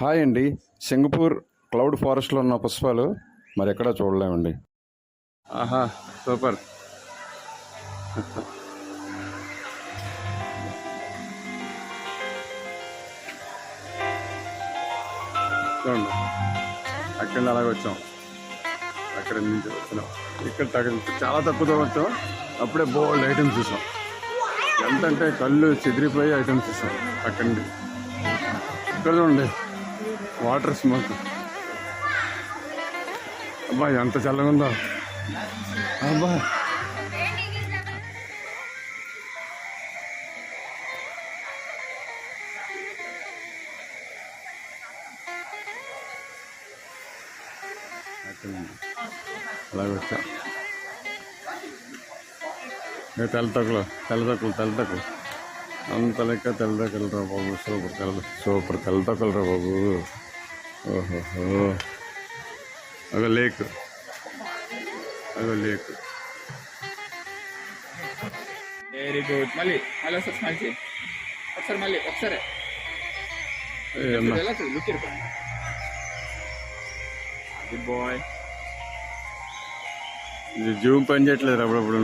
Hi అండి. Singapore cloud ఫారెస్ట్లో ఉన్న పుష్పాలు మరి ఎక్కడా చూడలేమండి. ఆహా, సూపర్. చూడండి, అక్కడి నుంచి అలాగే వచ్చాం, అక్కడి నుంచి వచ్చినాం, ఇక్కడ చాలా తక్కువ దూరం వచ్చాం. అప్పుడే బోల్డ్ ఐటమ్స్ చూసాం. ఎంతంటే కళ్ళు చెదిరిపోయి ఐటమ్స్ చూసాం అక్కడి నుంచి. ఇక్కడ చూడండి, వాటర్ స్మోక్. అబ్బా ఎంత చల్లగా ఉందో. అబ్బా అలాగే వచ్చా. తెల్లతొక్కులు అంత లెక్క తెల్లతొక్కులు రా బాబు. సూపర్ తెల్లతొక్కులు రా బాబు. ఓహోహో, అగో లేక్. Very good. మళ్ళీ ఒకసారి స్మైల్ చేయి. ఒకసారి గుడ్ బాయ్. ఇది జూమ్ పని చేయట్లేదు. అప్పుడప్పుడు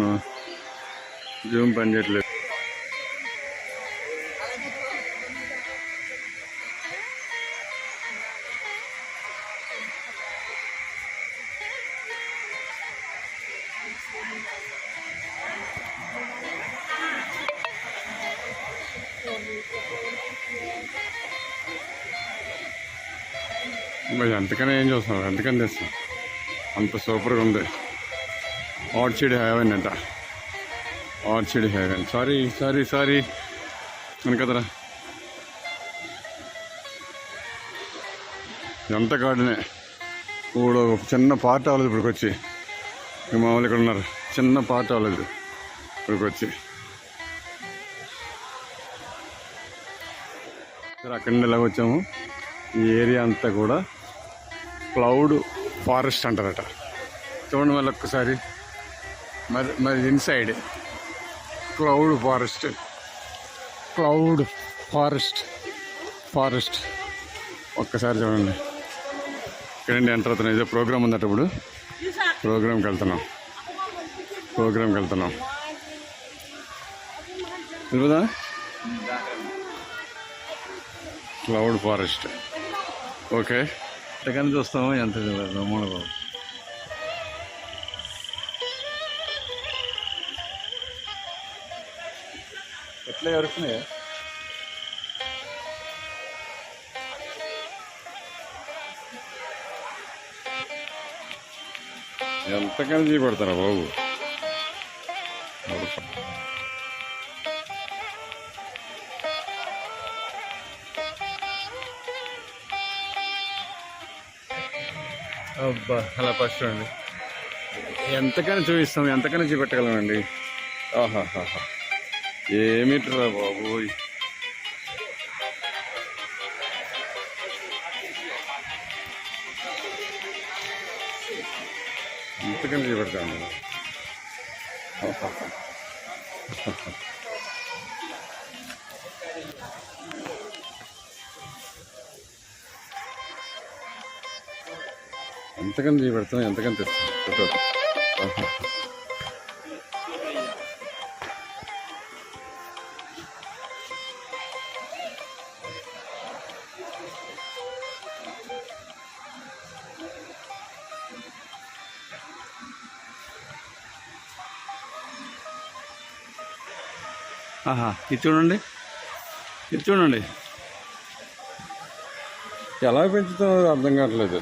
జూమ్ పని చేయట్లేదు. ఎంతకనే ఏం చూస్తున్నావు, ఎంతకని తెస్తాం. అంత సూపర్గా ఉంది. ఆర్చిడ్ హెవెన్ అంట, ఆర్చిడ్ హెవెన్. సారీ కదరా. ఎంత గార్డెనే. ఇప్పుడు చిన్న పార్ట్ అవ్వలేదు ఇప్పటికొచ్చి. మామూలు ఇక్కడ ఉన్నారు, చిన్న పార్ట్ అవ్వలేదు ఇప్పటికొచ్చి. అక్కడి నుండి ఇలాగ వచ్చాము. ఈ ఏరియా అంతా కూడా క్లౌడ్ ఫారెస్ట్ అంటారట. చూడండి మళ్ళీ ఒక్కసారి. మరి ఇన్సైడ్ క్లౌడ్ ఫారెస్ట్ ఒక్కసారి చూడండి. ఇక్కడండి ఎంటర్ అవుతున్నాం. ఇదే ప్రోగ్రామ్ ఉందట. ఇప్పుడు ప్రోగ్రామ్కి వెళ్తున్నాం. తెలుదా? Cloud forest. ఓకే, ఎంతకని చూస్తాము. ఎంత రమ్మణ బాబు. ఎట్లా ఎవరుకున్నాయా? ఎంతకని చూపెడతారా బాబు. అబ్బా అలా ఫస్ట్ అండి. ఎంతకైనా చూపిస్తాం, ఎంతకైనా చూపెట్టగలమండి. ఆహాహా, ఏమిట్రా బాబు. ఎంతకైనా చూపెడతామండి. ఎంతకని చూపెడతాం, ఎంతకని తెస్తాం. ఇది చూడండి, ఎలా పెంచుతామో అర్థం కావట్లేదు.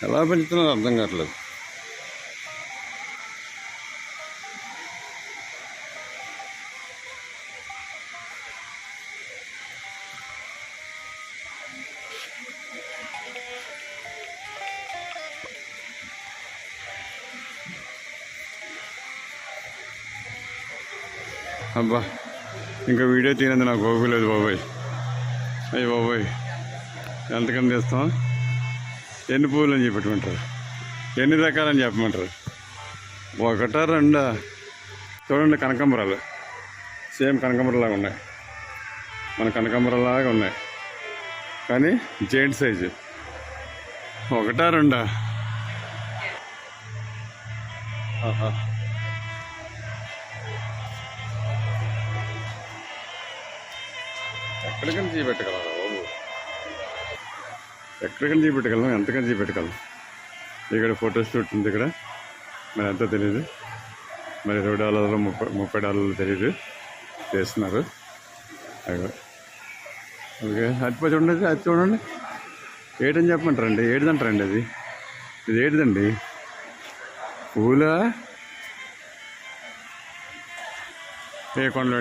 ఎలా పెంచుతున్నారో అర్థం కావట్లేదు. అబ్బా, ఇంకా వీడియో తీయనందుకు నాకు ఓపిక లేదు బాబాయ్. అయ్యి బాబాయ్, ఎంతకని తీస్తాం. ఎన్ని పువ్వులు అని చెప్పమంటారు, ఎన్ని రకాలని చెప్పమంటారు? ఒకటా రెండా? చూడండి కనకాంబరాలు, సేమ్ కనకాంబరాలాగా ఉన్నాయి, మన కనకాంబరాలాగా ఉన్నాయి, కానీ జెయింట్ సైజు. ఒకటా రెండా? ఆహా. ఎక్కడికైనా చూపెట్టగలరా బాబు, ఎక్కడికైనా చూపెట్టగలం, ఎంతకైనా చూపెట్టగలం. ఇక్కడ ఫోటో షూట్ ఉంది, ఇక్కడ మరి ఎంతో తెలియదు, మరి $20 $30 తెలియదు, చేస్తున్నారు. అయ్యో ఓకే, అతిపో చూడండి, అది చూడండి. ఏటని చెప్పమంటారండి, ఏటిదంటారండి అది? ఇది ఏటిదండి? పూలా? ఏ కొండలో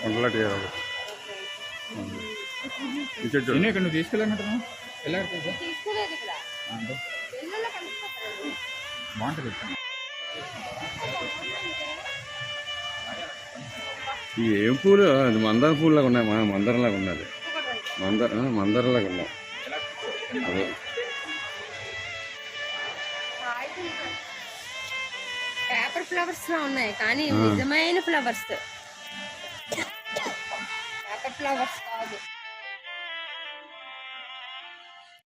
కొండలాంటి నేను ఇక్కడ నువ్వు తీసుకెళ్ళమంటున్నావు, ఎలా ఆడుతుంది బాగుంటుంది. ఏం పూలు? అది మందార పూలాగా ఉన్నాయి, మందారంలాగా ఉన్నది, మందారంలాగా ఉన్నాయి. అదే పేపర్ ఫ్లవర్స్ లా ఉన్నాయి, కానీ నిజమైన ఫ్లవర్స్, పేపర్ ఫ్లవర్స్ కాదు.